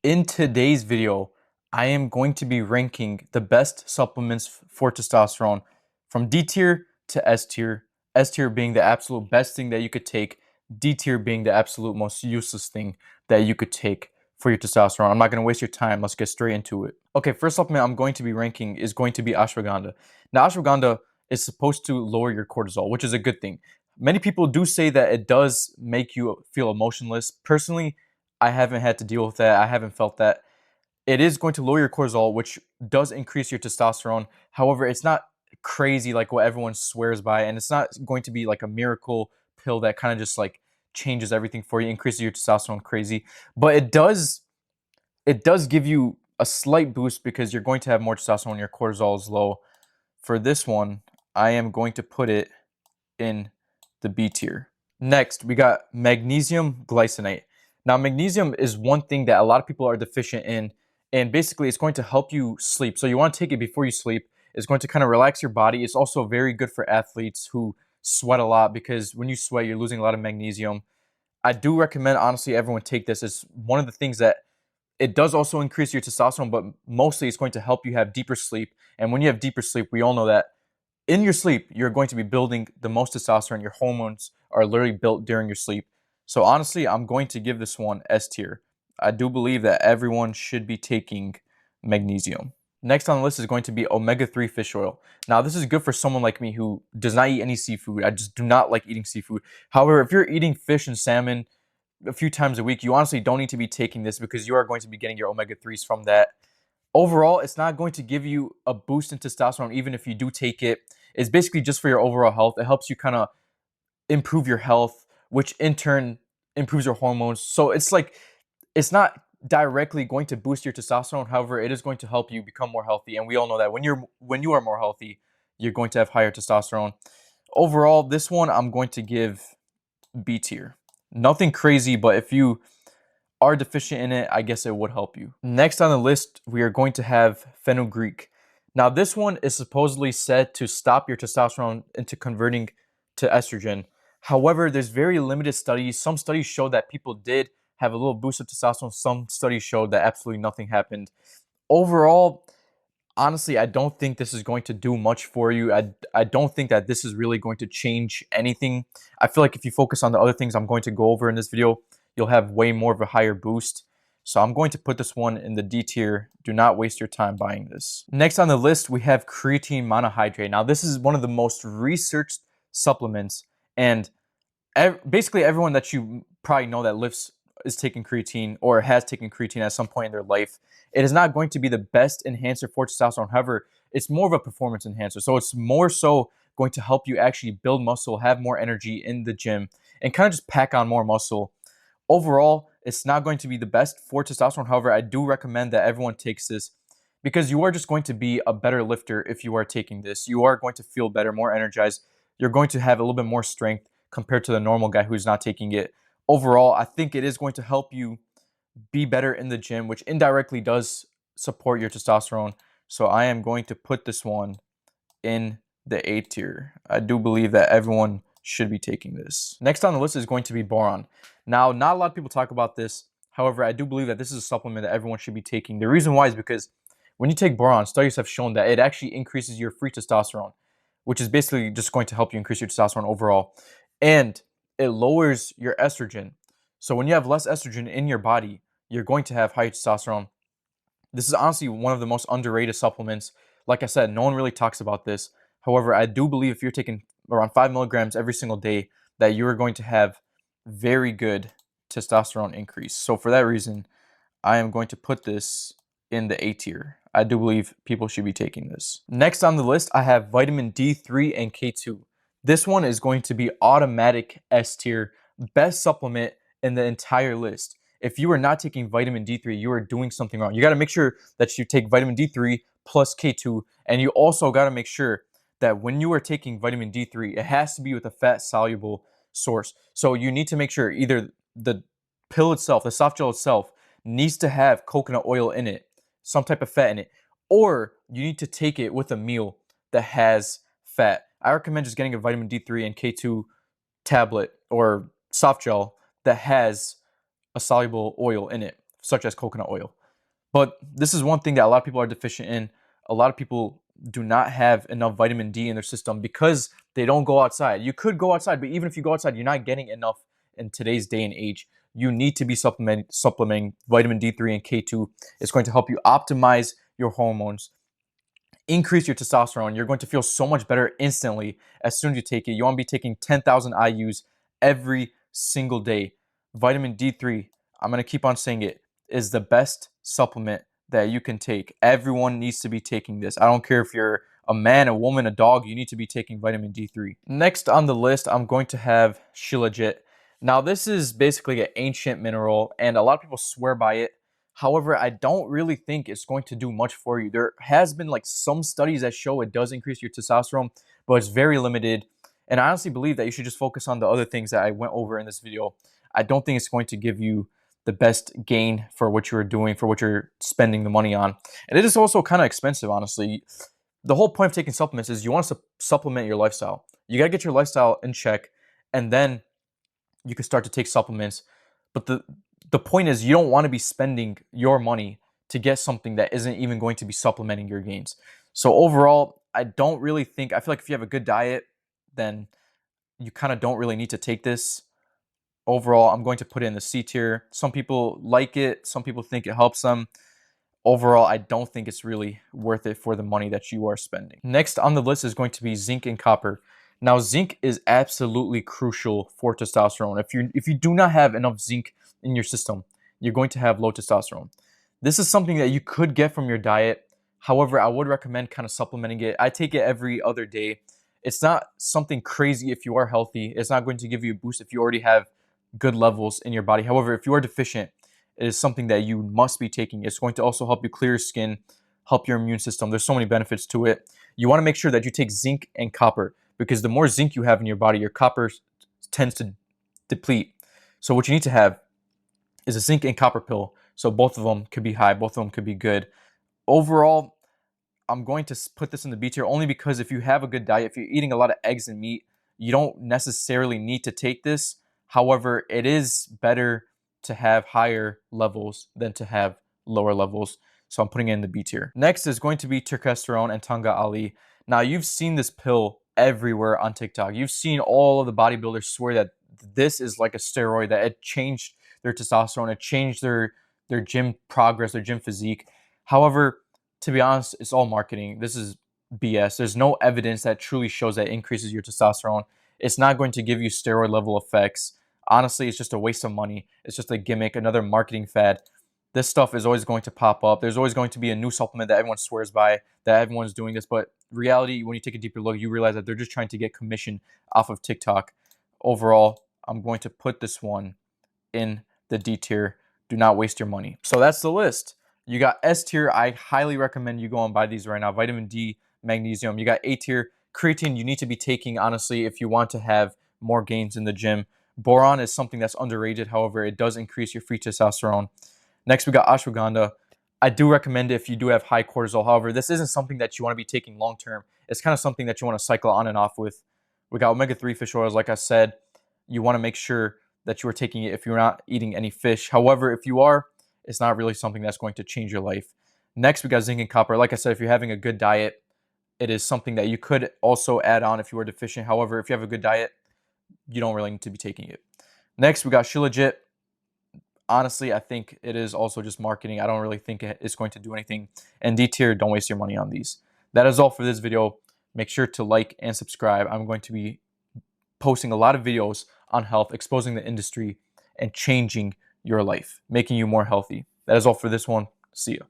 In today's video, I am going to be ranking the best supplements for testosterone from D tier to S tier. S tier being the absolute best thing that you could take, D tier being the absolute most useless thing that you could take for your testosterone. I'm not going to waste your time. Let's get straight into it. Okay, first supplement I'm going to be ranking is going to be ashwagandha. Now, ashwagandha is supposed to lower your cortisol, which is a good thing. Many people do say that it does make you feel emotionless. Personally, I haven't had to deal with that. I haven't felt that. It is going to lower your cortisol, which does increase your testosterone. However, it's not crazy like what everyone swears by, and it's not going to be like a miracle pill that kind of just like changes everything for you, increases your testosterone crazy. But it does give you a slight boost because you're going to have more testosterone when your cortisol is low. For this one, I am going to put it in the B tier. Next, we got magnesium glycinate. Now, magnesium is one thing that a lot of people are deficient in, and basically it's going to help you sleep. So you want to take it before you sleep. It's going to kind of relax your body. It's also very good for athletes who sweat a lot because when you sweat, you're losing a lot of magnesium. I do recommend, honestly, everyone take this. It's one of the things that it does also increase your testosterone, but mostly it's going to help you have deeper sleep. And when you have deeper sleep, we all know that in your sleep, you're going to be building the most testosterone. Your hormones are literally built during your sleep. So honestly, I'm going to give this one S tier. I do believe that everyone should be taking magnesium. Next on the list is going to be omega-3 fish oil. Now, this is good for someone like me who does not eat any seafood. I just do not like eating seafood. However, if you're eating fish and salmon a few times a week, you honestly don't need to be taking this because you are going to be getting your omega-3s from that. Overall, it's not going to give you a boost in testosterone even if you do take it. It's basically just for your overall health. It helps you kind of improve your health, which in turn improves your hormones. So it's like it's not directly going to boost your testosterone. However, it is going to help you become more healthy. And we all know that when you are more healthy, you're going to have higher testosterone. Overall, this one I'm going to give B tier. Nothing crazy, but if you are deficient in it, I guess it would help you. Next on the list, we are going to have Fenugreek. Now, this one is supposedly said to stop your testosterone into converting to estrogen. However, there's very limited studies. Some studies show that people did have a little boost of testosterone. Some studies showed that absolutely nothing happened. Overall, honestly, I don't think this is going to do much for you. I don't think that this is really going to change anything. I feel like if you focus on the other things I'm going to go over in this video, you'll have way more of a higher boost. So I'm going to put this one in the D tier. Do not waste your time buying this. Next on the list, we have creatine monohydrate. Now, this is one of the most researched supplements, and basically everyone that you probably know that lifts is taking creatine or has taken creatine at some point in their life. It is not going to be the best enhancer for testosterone. However, it's more of a performance enhancer. So it's more so going to help you actually build muscle, have more energy in the gym, and kind of just pack on more muscle. Overall, it's not going to be the best for testosterone. However, I do recommend that everyone takes this because you are just going to be a better lifter if you are taking this. You are going to feel better, more energized. You're going to have a little bit more strength compared to the normal guy who's not taking it. Overall, I think it is going to help you be better in the gym, which indirectly does support your testosterone. So I am going to put this one in the A tier. I do believe that everyone should be taking this. Next on the list is going to be boron. Now, not a lot of people talk about this. However, I do believe that this is a supplement that everyone should be taking. The reason why is because when you take boron, studies have shown that it actually increases your free testosterone, which is basically just going to help you increase your testosterone overall. And it lowers your estrogen. So when you have less estrogen in your body, you're going to have higher testosterone. This is honestly one of the most underrated supplements. Like I said, no one really talks about this. However, I do believe if you're taking around 5 milligrams every single day, that you are going to have very good testosterone increase. So for that reason, I am going to put this in the A tier. I do believe people should be taking this. Next on the list, I have vitamin D3 and K2. This one is going to be automatic S tier, best supplement in the entire list. If you are not taking vitamin D3, you are doing something wrong. You got to make sure that you take vitamin D3 plus K2, and you also got to make sure that when you are taking vitamin D3, it has to be with a fat soluble source. So you need to make sure either the pill itself, the soft gel itself, needs to have coconut oil in it, some type of fat in it, or you need to take it with a meal that has fat. I recommend just getting a vitamin D3 and K2 tablet or soft gel that has a soluble oil in it. such as coconut oil. But this is one thing that a lot of people are deficient in. A lot of people do not have enough vitamin D in their system because they don't go outside. You could go outside, but even if you go outside, you're not getting enough in today's day and age. You need to be supplementing vitamin D3 and K2. It's going to help you optimize your hormones, increase your testosterone. You're going to feel so much better instantly as soon as you take it. You want to be taking 10,000 IUs every single day. Vitamin D3, I'm going to keep on saying it, is the best supplement that you can take. Everyone needs to be taking this. I don't care if you're a man, a woman, a dog, you need to be taking vitamin D3. Next on the list, I'm going to have Shilajit. Now, this is basically an ancient mineral, and a lot of people swear by it. However, I don't really think it's going to do much for you. There has been like some studies that show it does increase your testosterone, but it's very limited. And I honestly believe that you should just focus on the other things that I went over in this video. I don't think it's going to give you the best gain for what you're doing, for what you're spending the money on. And it is also kind of expensive, honestly. The whole point of taking supplements is you want to supplement your lifestyle. You got to get your lifestyle in check, and then you can start to take supplements. But the point is, you don't want to be spending your money to get something that isn't even going to be supplementing your gains. So overall, I don't really think, I feel like if you have a good diet, then you kind of don't really need to take this. Overall, I'm going to put it in the C tier. Some people like it. Some people think it helps them. Overall, I don't think it's really worth it for the money that you are spending. Next on the list is going to be zinc and copper. Now, zinc is absolutely crucial for testosterone. If you do not have enough zinc in your system, you're going to have low testosterone. This is something that you could get from your diet. However, I would recommend kind of supplementing it. I take it every other day. It's not something crazy if you are healthy. It's not going to give you a boost if you already have good levels in your body. However, if you are deficient, it is something that you must be taking. It's going to also help you clear your skin, help your immune system. There's so many benefits to it. You want to make sure that you take zinc and copper, because the more zinc you have in your body, your copper tends to deplete. So what you need to have is a zinc and copper pill. So both of them could be high, both of them could be good. Overall, I'm going to put this in the B tier only because if you have a good diet, if you're eating a lot of eggs and meat, you don't necessarily need to take this. However, it is better to have higher levels than to have lower levels. So I'm putting it in the B tier. Next is going to be Turkesterone and Tongkat Ali. Now, you've seen this pill everywhere on TikTok. You've seen all of the bodybuilders swear that this is like a steroid, that it changed their testosterone, it changed their gym progress, their gym physique. However, to be honest, it's all marketing. This is BS. There's no evidence that truly shows that it increases your testosterone. It's not going to give you steroid level effects. Honestly, it's just a waste of money. It's just a gimmick, another marketing fad. This stuff is always going to pop up. There's always going to be a new supplement that everyone swears by, that everyone's doing this. But reality, when you take a deeper look, you realize that they're just trying to get commission off of TikTok. Overall, I'm going to put this one in the D tier. Do not waste your money. So that's the list. You got S tier. I highly recommend you go and buy these right now. Vitamin D, magnesium. You got A tier. Creatine you need to be taking, honestly, if you want to have more gains in the gym. Boron is something that's underrated. However, it does increase your free testosterone. Next, we got ashwagandha. I do recommend it if you do have high cortisol. However, this isn't something that you want to be taking long term. It's kind of something that you want to cycle on and off with. We got omega-3 fish oils. Like I said, you want to make sure that you are taking it if you're not eating any fish. However, if you are, it's not really something that's going to change your life. Next, we got zinc and copper. Like I said, if you're having a good diet, it is something that you could also add on if you are deficient. However, if you have a good diet, you don't really need to be taking it. Next, we got Shilajit. Honestly, I think it is also just marketing. I don't really think it's going to do anything. And D tier, don't waste your money on these. That is all for this video. Make sure to like and subscribe. I'm going to be posting a lot of videos on health, exposing the industry, and changing your life, making you more healthy. That is all for this one. See ya.